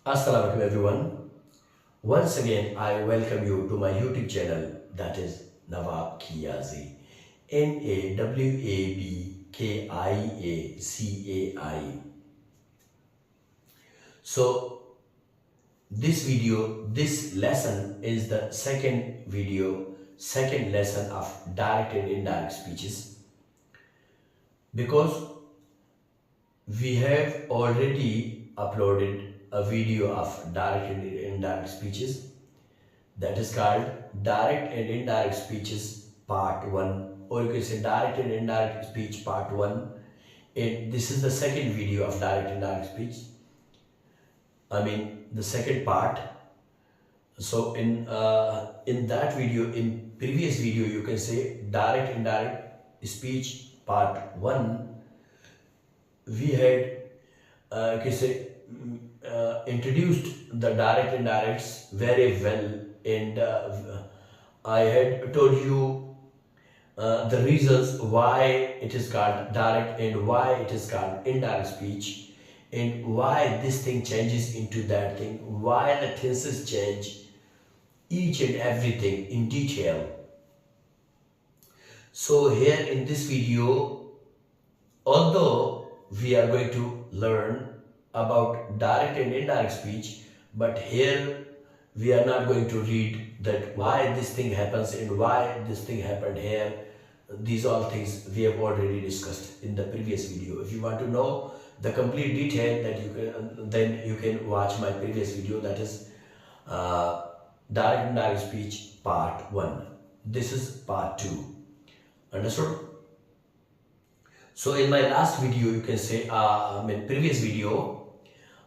Assalamu alaikum everyone. Once again, I welcome you to my YouTube channel, that is Nawab Kiazai. Nawabkiazai. So this lesson is the second lesson of direct and indirect speeches, because we have already uploaded a video of direct and indirect speeches, that is called Direct and Indirect Speeches Part 1, or you can say Direct and Indirect Speech Part 1. And this is the second video of direct and indirect speech. I mean the second part. So in that video, in previous video, you can say Direct and Indirect Speech Part 1. We had you can say introduced the direct and indirects very well, and I had told you the reasons why it is called direct and why it is called indirect speech, and why this thing changes into that thing, why the tenses change, each and everything in detail. So here in this video, although we are going to learn about direct and indirect speech, but here we are not going to read that why this thing happens and why this thing happened here. These all things we have already discussed in the previous video. If you want to know the complete detail, that you can, then you can watch my previous video, that is direct and indirect speech part 1. This is part 2. Understood? So in my last video, you can say previous video,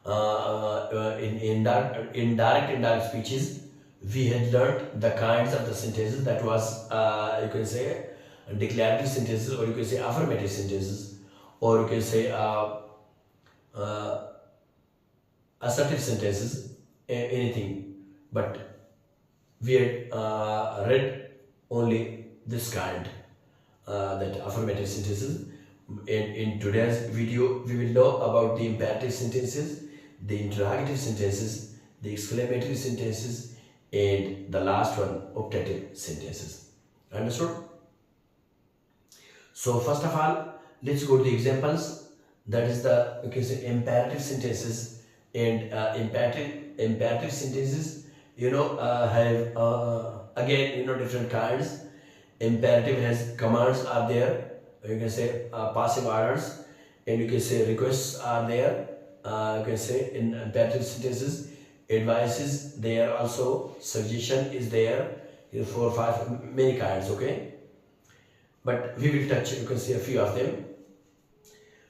in direct and indirect speeches, we had learned the kinds of the sentences, that was you can say declarative sentences, or you can say affirmative sentences, or you can say assertive sentences, anything. But we had read only this kind, that affirmative sentences. In today's video, we will know about the imperative sentences, the interrogative sentences, the exclamatory sentences, and the last one, optative sentences. Understood? So first of all, let's go to the examples. That is the, you can say, imperative sentences. And imperative sentences, have again, different kinds. Imperative has commands are there. You can say passive orders, and you can say requests are there. You can say in imperative sentences, advice is there also, suggestion is there. 4 or 5 many kinds, okay? But we will touch, you can see a few of them.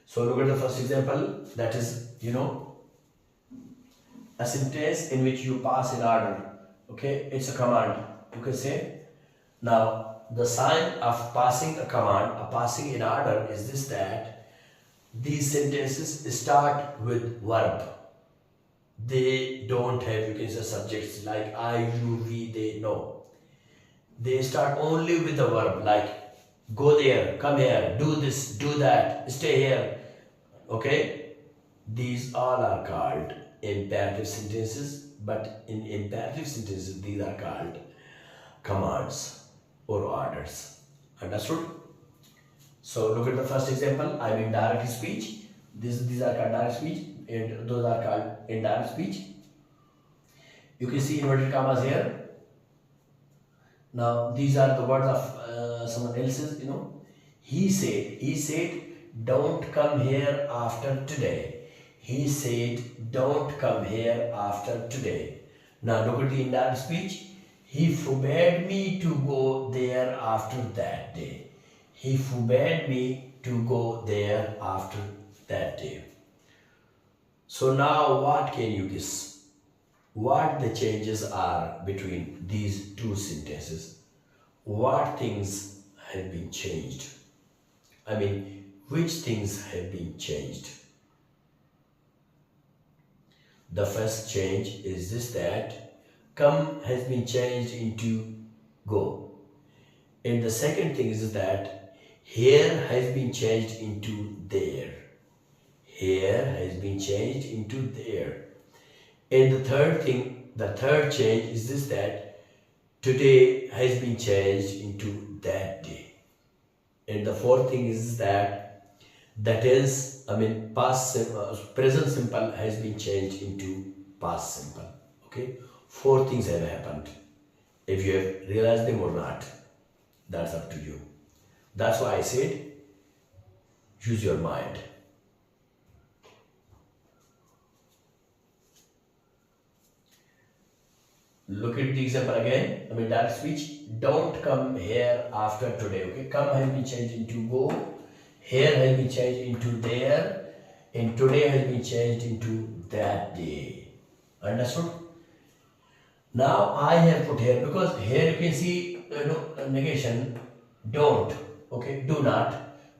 So look at the first example, that is, a sentence in which you pass an order, okay? It's a command, you can say. Now, the sign of passing a command, passing an order, is this, that these sentences start with verb. They don't have, you can say, subjects like I, you, we, they, no. They start only with the verb, like go there, come here, do this, do that, stay here, okay? These all are called imperative sentences, but in imperative sentences, these are called commands or orders. Understood? So look at the first example. I mean direct speech. These are called direct speech, and those are called indirect speech. You can see inverted commas here. Now these are the words of someone else's. He said, don't come here after today. He said, don't come here after today. Now look at the indirect speech. He forbade me to go there after that day. He forbade me to go there after that day. So now what can you guess? What the changes are between these two sentences? What things have been changed? I mean, which things have been changed? The first change is this, that come has been changed into go. And the second thing is that here has been changed into there. Here has been changed into there. And the third change is this, that today has been changed into that day. And the fourth thing is that is, present simple has been changed into past simple. Okay, four things have happened. If you have realized them or not, that's up to you. That's why I said use your mind. Look at the example again. Direct speech. Don't come here after today. Okay, come has been changed into go. Here has been changed into there. And today has been changed into that day. Understood? Now I have put here, because here you can see negation, don't, okay, do not,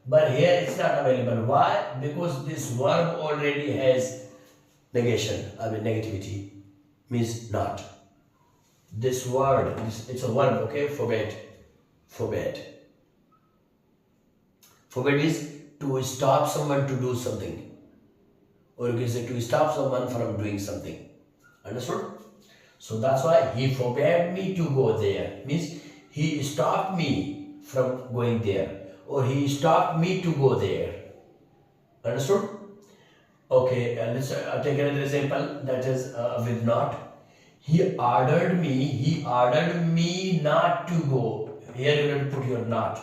but here it's not available. Why? Because this verb already has negation, negativity, means not. This word, it's a verb, okay, forbid. Forbid is to stop someone to do something, or you can say to stop someone from doing something. Understood? So that's why he forbade me to go there. Means he stopped me from going there, or he stopped me to go there. Understood? Okay, let's take another example, that is with not. He ordered me not to go. Here you have to put your not.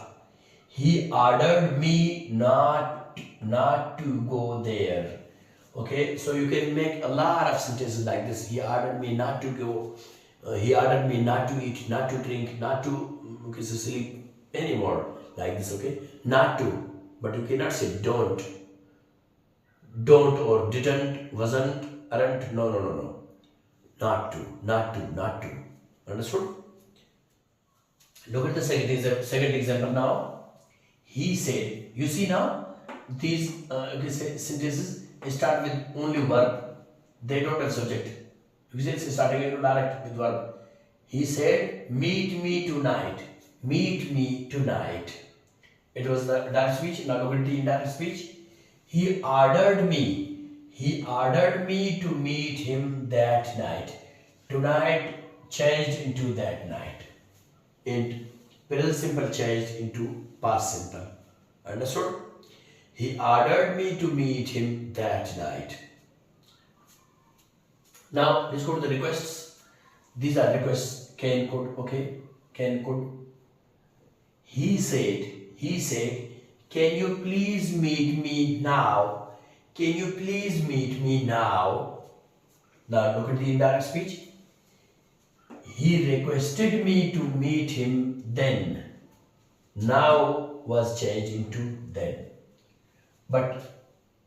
He ordered me not to go there. Okay, so you can make a lot of sentences like this. He ordered me not to go. He ordered me not to eat, not to drink, not to sleep anymore. Like this, okay? Not to. But you cannot say don't. Don't or didn't, wasn't, aren't. No. Not to. Understood? Look at the second example now. He said, you see now, these sentences start with only verb. They don't have subject. You see, it's starting in direct with verb. He said, meet me tonight. Meet me tonight. It was the direct speech. Now look at the indirect speech. He ordered me to meet him that night. Tonight changed into that night. And present simple changed into past simple. Understood? He ordered me to meet him that night. Now let's go to the requests. These are requests. Can, could. Okay. Can, could. He said, can you please meet me now? Can you please meet me now? Now look at the indirect speech. He requested me to meet him then. Now was changed into then. But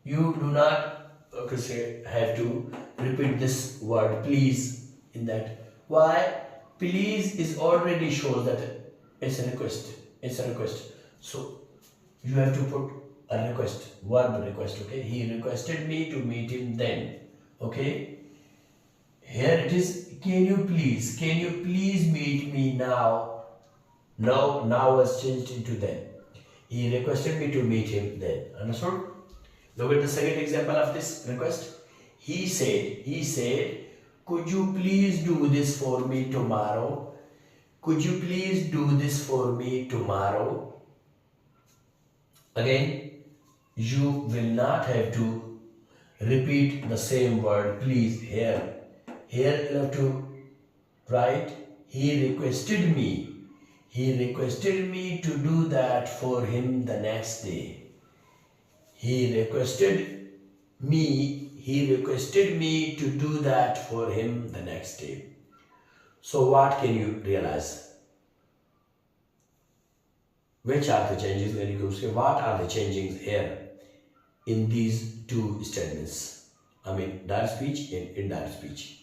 you do not have to repeat this word please in that. Why? Please is already shows that it's a request. It's a request. So you have to put a request, verb request. Okay. He requested me to meet him then. Okay. Here it is. Can you please meet me now? Now was changed into then. He requested me to meet him then. Understood? Look at the second example of this request. He said, could you please do this for me tomorrow? Could you please do this for me tomorrow? Again, you will not have to repeat the same word please here. Here you have to write, he requested me to do that for him the next day. He requested me to do that for him the next day. So what can you realize? Which are the changes? Then you can say, what are the changes here in these two statements? Direct speech and indirect speech.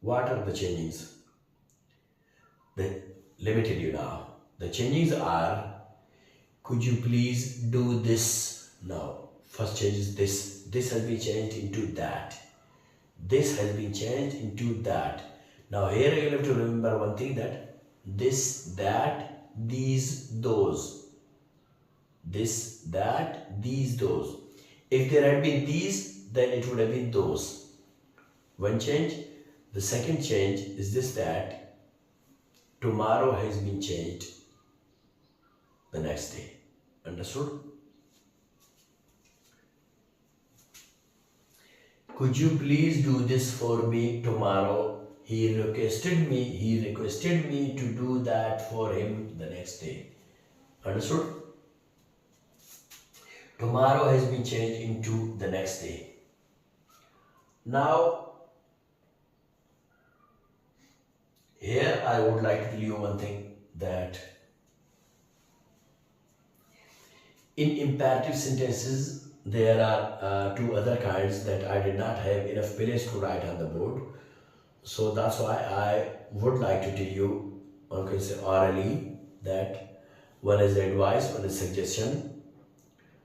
What are the changes? Let me tell you now. The changes are, could you please do this now? First change is this. This has been changed into that. This has been changed into that. Now here you have to remember one thing, that this, that, these, those. This, that, these, those. If there had been these, then it would have been those. One change. The second change is this, that tomorrow has been changed the next day. Understood? Could you please do this for me tomorrow? He requested me to do that for him the next day. Understood? Tomorrow has been changed into the next day. Now, here I would like to tell you one thing, that in imperative sentences there are two other kinds that I did not have enough place to write on the board. So that's why I would like to tell you, one can say orally, that one is advice, one is suggestion.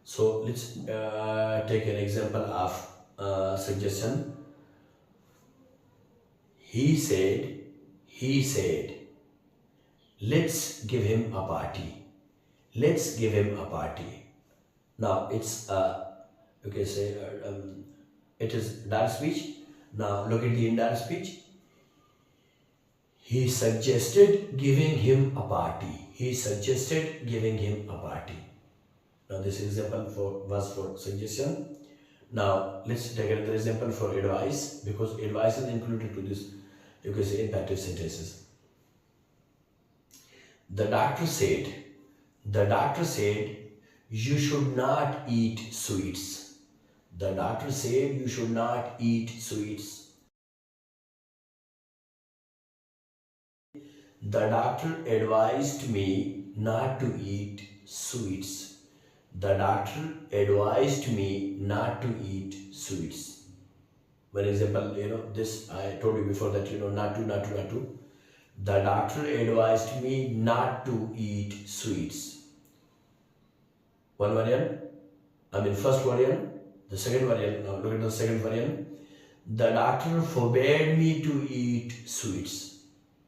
So let's take an example of suggestion. He said, let's give him a party. Let's give him a party. Now it's you can say it is direct speech. Now look at the indirect speech. He suggested giving him a party. He suggested giving him a party. Now this example was for suggestion. Now let's take another example for advice, because advice is included to this, you can say, imperative sentences. The doctor said, you should not eat sweets. The doctor said you should not eat sweets. The doctor advised me not to eat sweets. The doctor advised me not to eat sweets. For example, this I told you before that, not to. The doctor advised me not to eat sweets. One variant, first variant. The second variant, now look at the second variant. The doctor forbade me to eat sweets.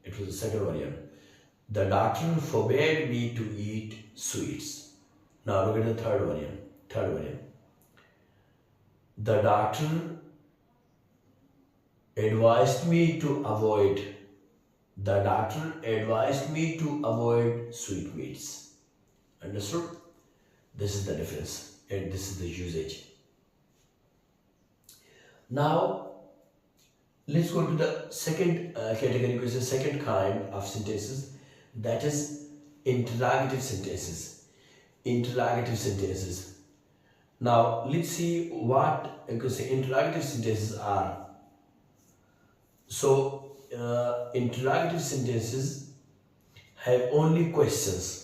It was the second variant. The doctor forbade me to eat sweets. Now look at the third variant. The doctor advised me to avoid. The doctor advised me to avoid sweetmeats. Understood? This is the difference and this is the usage. Now let's go to the second category, which is the second kind of sentences, that is interrogative sentences. Interrogative sentences. Now let's see what you can say interrogative sentences are. So interrogative sentences have only questions.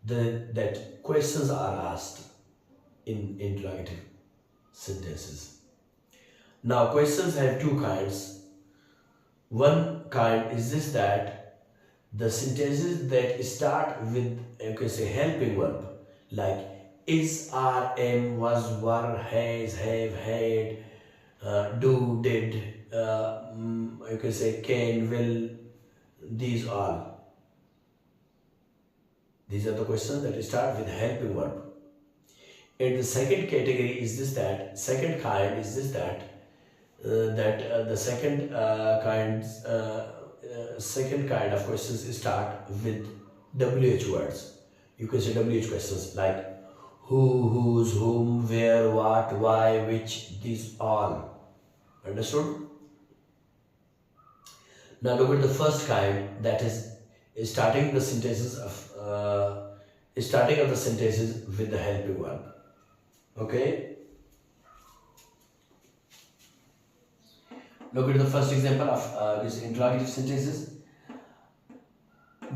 That questions are asked in interrogative sentences. Now questions have two kinds. One kind is this, that the sentences that start with, you can say, helping verb, like is, are, am, was, were, has, have, had, do, did, you can say can, will, these all. These are the questions that start with helping verb. And the second category is this, that second kind is this, that the second kind of questions start with WH words. You can say WH questions like who, whose, whom, where, what, why, which, these all. Understood? Now look at the first kind, that is starting the sentences with the helping verb. Okay? Look at the first example of this interrogative sentences.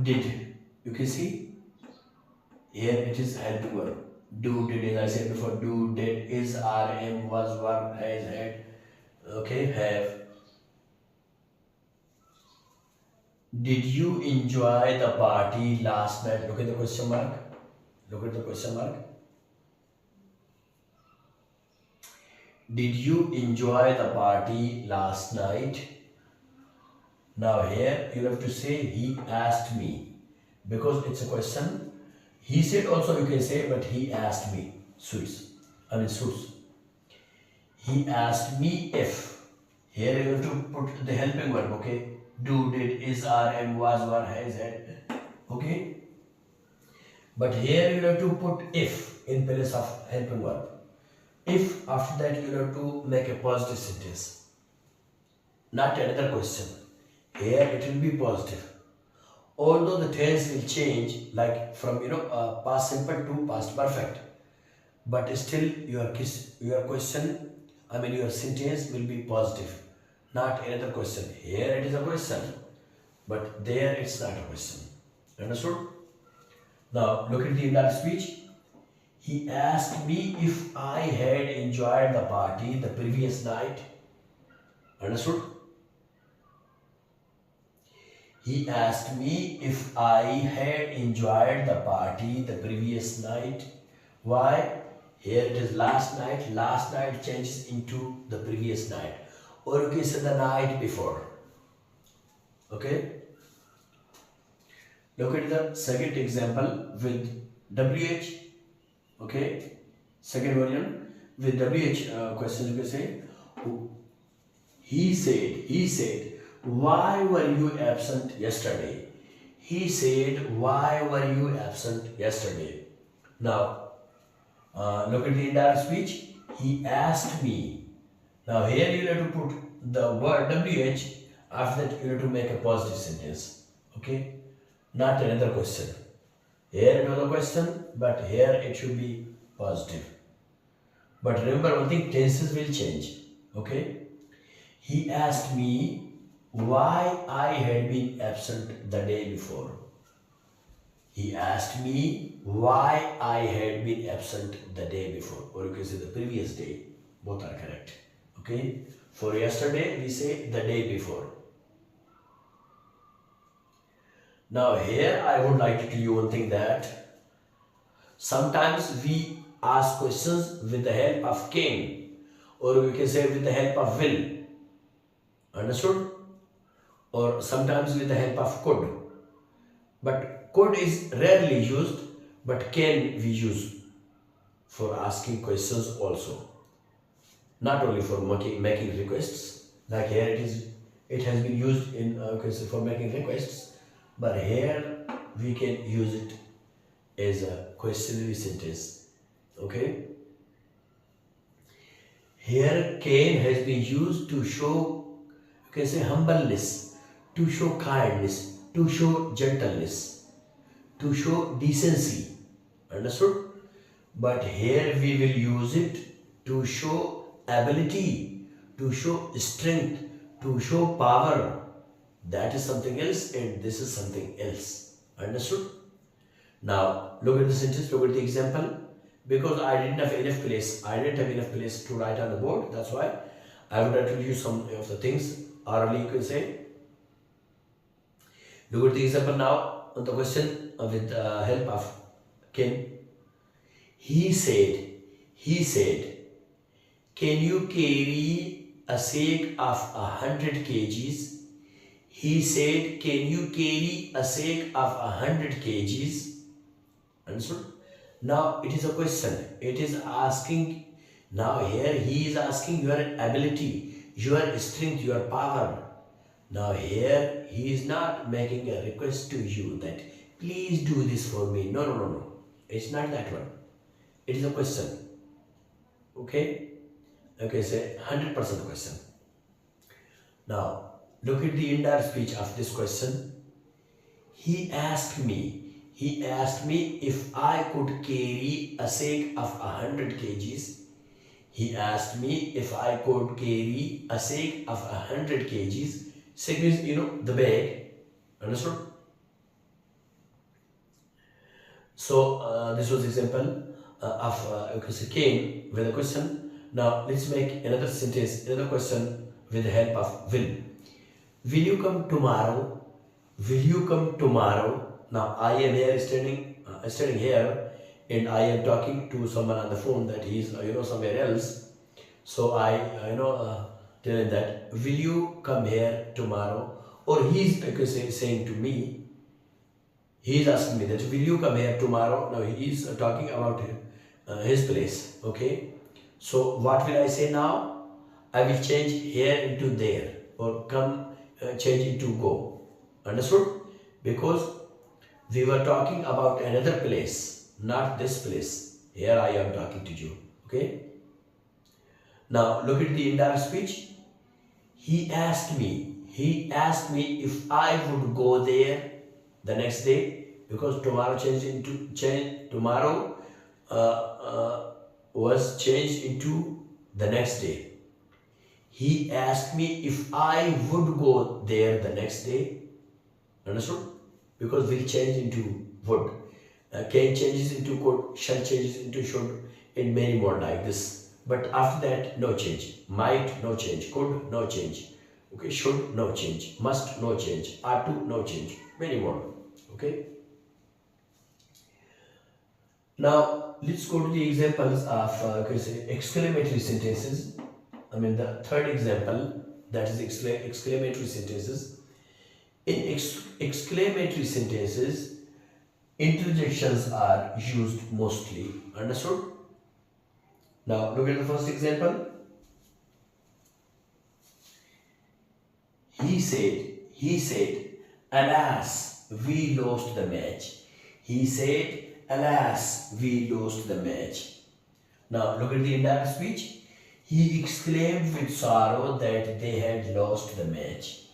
Did. You can see here it is helping verb. Do, did, as I said before, do, did, is, are, am, was, were, has, had. Okay, have. Did you enjoy the party last night? Look at the question mark. Look at the question mark. Did you enjoy the party last night? Now here you have to say he asked me, because it's a question. He said also you can say, but he asked me. Suits. Suits. He asked me if. Here you have to put the helping verb, okay? Do, did, is, are, am, was, were, has, had, okay? But here you have to put if in place of helping verb. If, after that you have to make a positive sentence, not another question. Here it will be positive. Although the tense will change, like from past simple to past perfect, but still your question, your sentence will be positive, not another question. Here it is a question, but there it's not a question. Understood? Now look at the indirect speech. He asked me if I had enjoyed the party the previous night. Understood? He asked me if I had enjoyed the party the previous night. Why? Here it is last night. Last night changes into the previous night. Or you can say the night before. Okay? Look at the second example with WH. Okay? Second version with WH question you can say. He said, why were you absent yesterday? He said, why were you absent yesterday? Now, look at the indirect speech. He asked me. Now, here you have to put the word WH. After that, you have to make a positive sentence. Okay? Not another question. Here it was a question, but here it should be positive. But remember one thing, tenses will change. Okay? He asked me why I had been absent the day before. He asked me why I had been absent the day before, or you can say the previous day. Both are correct. Okay? For yesterday, we say the day before. Now here I would like to tell you one thing, that sometimes we ask questions with the help of can, or we can say with the help of will. Understood? Or sometimes with the help of could. But could is rarely used, but can we use for asking questions also. Not only for making requests, like here it has been used in for making requests, but here we can use it as a questionary sentence. Okay? Here can has been used to show, you can say, humbleness, to show kindness, to show gentleness, to show decency. Understood? But here we will use it to show ability, to show strength, to show power. That is something else and this is something else. Understood? Now look at the sentence, look at the example. Because I didn't have enough place to write on the board. That's why I would like to use some of the things orally, you can say. Look at the example now on the question with the help of can. He said, can you carry a sack of 100 kgs? He said, can you carry a sack of 100 kgs? Understood? Now it is a question. It is asking. Now here he is asking your ability, your strength, your power. Now here he is not making a request to you that please do this for me. No. It's not that one. It is a question. Okay? Okay, say 100% question. Now look at the indirect speech of this question. He asked me if I could carry a sack of 100 kgs. He asked me if I could carry a sack of 100 kgs. Sack means, the bag. Understood? So, this was example of came with a question. Now, let's make another sentence, another question with the help of will. Will you come tomorrow? Will you come tomorrow? Now I am here standing here, and I am talking to someone on the phone that he is somewhere else. So I tell him that will you come here tomorrow? Or he is saying to me, he is asking me that will you come here tomorrow? Now he is talking about his place. Okay. So what will I say now? I will change here into there, or come change into go. Understood? Because we were talking about another place, not this place. Here I am talking to you. Okay? Now look at the indirect speech. He asked me if I would go there the next day, because tomorrow uh, uh, was changed into the next day. He asked me if I would go there the next day. Understood? Because will change into would. Can changes into could, shall changes into should, and many more like this. But after that, no change. Might, no change. Could, no change. Okay, should, no change. Must, no change. Ought to, no change. Many more. Okay. Now let's go to the examples of exclamatory sentences. I mean the third example, that is exclamatory sentences. In exclamatory sentences, interjections are used mostly. Understood? Now look at the first example. He said, alas, we lost the match. He said, alas, we lost the match. Now look at the indirect speech. He exclaimed with sorrow that they had lost the match.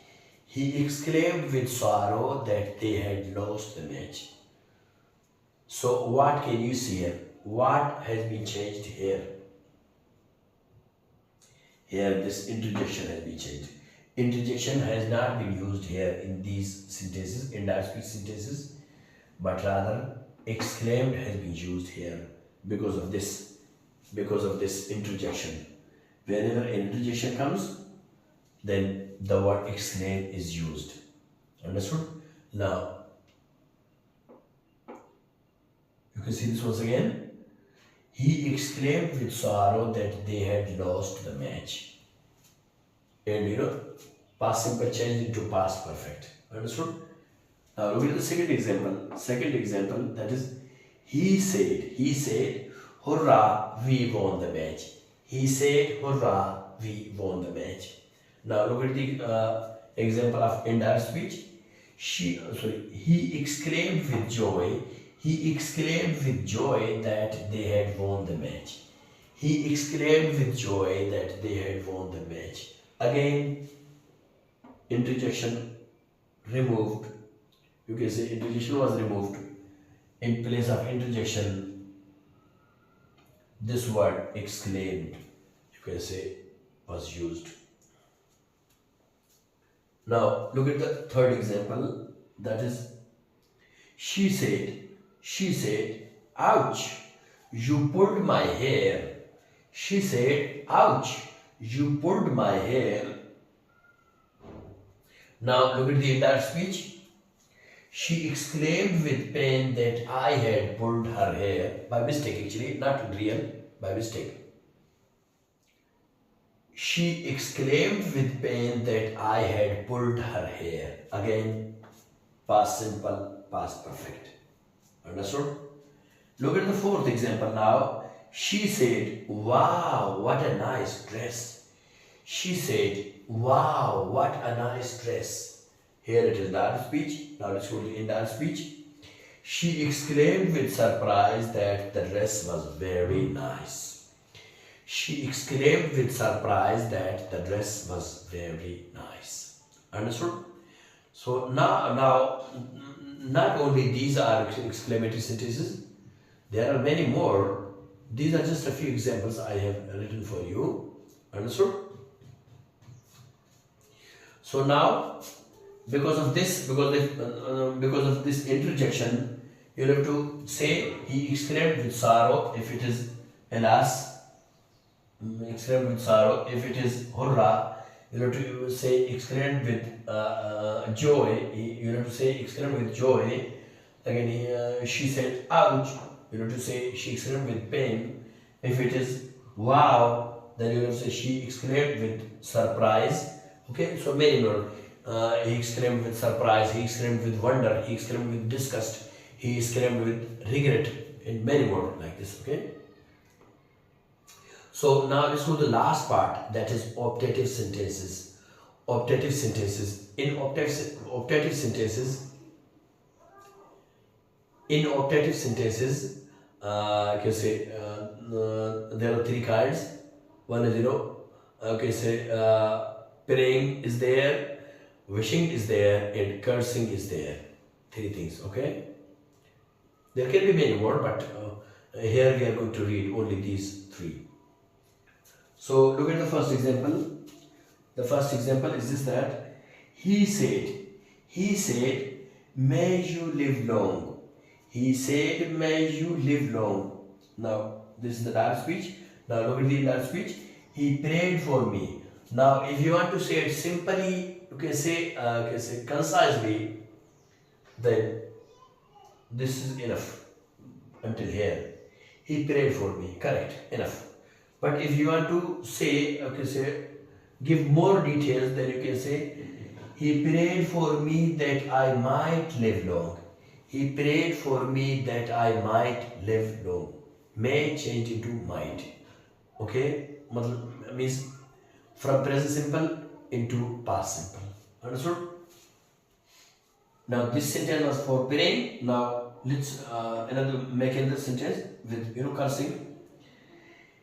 He exclaimed with sorrow that they had lost the match. So what can you see here? What has been changed here? Here this interjection has been changed. Interjection has not been used here in these sentences, indirect speech sentences, but rather exclaimed has been used here because of this interjection. Whenever an interjection comes, then the word exclaim is used. Understood? Now you can see this once again. He exclaimed with sorrow that they had lost the match. And past simple changed into past perfect. Understood? Now look at the second example. Second example, that is, he said, hurrah, we won the match. He said, hurrah, we won the match. Now look at the example of indirect speech. He exclaimed with joy. He exclaimed with joy that they had won the match. He exclaimed with joy that they had won the match. Again, interjection removed. You can say interjection was removed. In place of interjection, this word exclaimed, you can say, was used. Now look at the third example, that is, she said, ouch, you pulled my hair. She said, ouch, you pulled my hair. Now look at the entire speech. She exclaimed with pain that I had pulled her hair. By mistake actually, not real, by mistake. She exclaimed with pain that I had pulled her hair. Again, past simple, past perfect. Understood? Look at the fourth example now. She said, wow, what a nice dress. She said, wow, what a nice dress. Here it is direct speech. Now let's go to indirect speech. She exclaimed with surprise that the dress was very nice. She exclaimed with surprise that the dress was very nice. Understood? So now not only these are exclamatory sentences, there are many more. These are just a few examples I have written for you. Understood? So now, because of this interjection, you have to say he exclaimed with sorrow if it is alas. Exclaimed with sorrow if it is hurrah. You have to say exclaimed with joy. You have to say exclaimed with joy. Again, she said ouch. You have to say she exclaimed with pain. If it is wow, then you have to say she exclaimed with surprise. Okay, so many more. He exclaimed with surprise, he exclaimed with wonder, he exclaimed with disgust, he exclaimed with regret, and many more like this. Okay. So now let's go to the last part, that is optative sentences. Optative sentences. In optative sentences, I can say there are three kinds. One is, okay, say praying is there, wishing is there, and cursing is there. Three things, okay? There can be many more, but here we are going to read only these three. So look at the first example. The first example is this, that he said, may you live long. He said, may you live long. Now, this is the direct speech. Now, look at the indirect speech. He prayed for me. Now, if you want to say it simply, you can say concisely, then this is enough until here. He prayed for me. Correct. Enough. But if you want to say, give more details, then you can say, he prayed for me that I might live long. He prayed for me that I might live long. May change into might. Okay? Means from present simple into past simple. Understood? Now this sentence was for praying. Now let's make another sentence with cursing.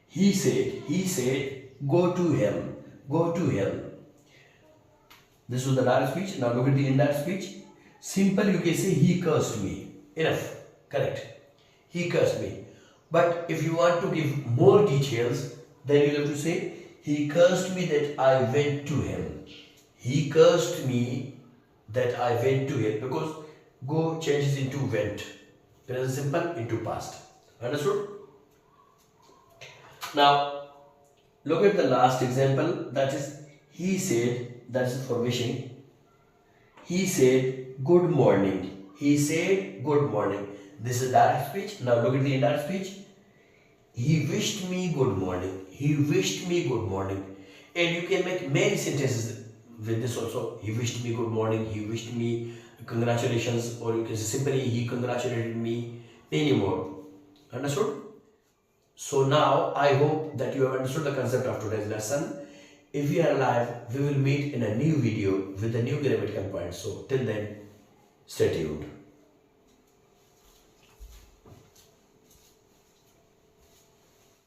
He said, go to hell. Go to hell. This was the direct speech. Now look at the indirect speech. Simple, you can say, he cursed me. Enough. Correct. He cursed me. But if you want to give more details, then you have to say, he cursed me that I went to hell. He cursed me that I went to hell. Because go changes into went. Present simple into past. Understood? Now, look at the last example. That is, he said, that is for wishing. He said, good morning. He said, good morning. This is direct speech. Now look at the indirect speech. He wished me good morning. He wished me good morning. And you can make many sentences with this also. He wished me good morning. He wished me congratulations. Or you can say simply, he congratulated me. Many more. Understood? So now I hope that you have understood the concept of today's lesson. If we are alive, we will meet in a new video with a new grammatical point. So till then, stay tuned.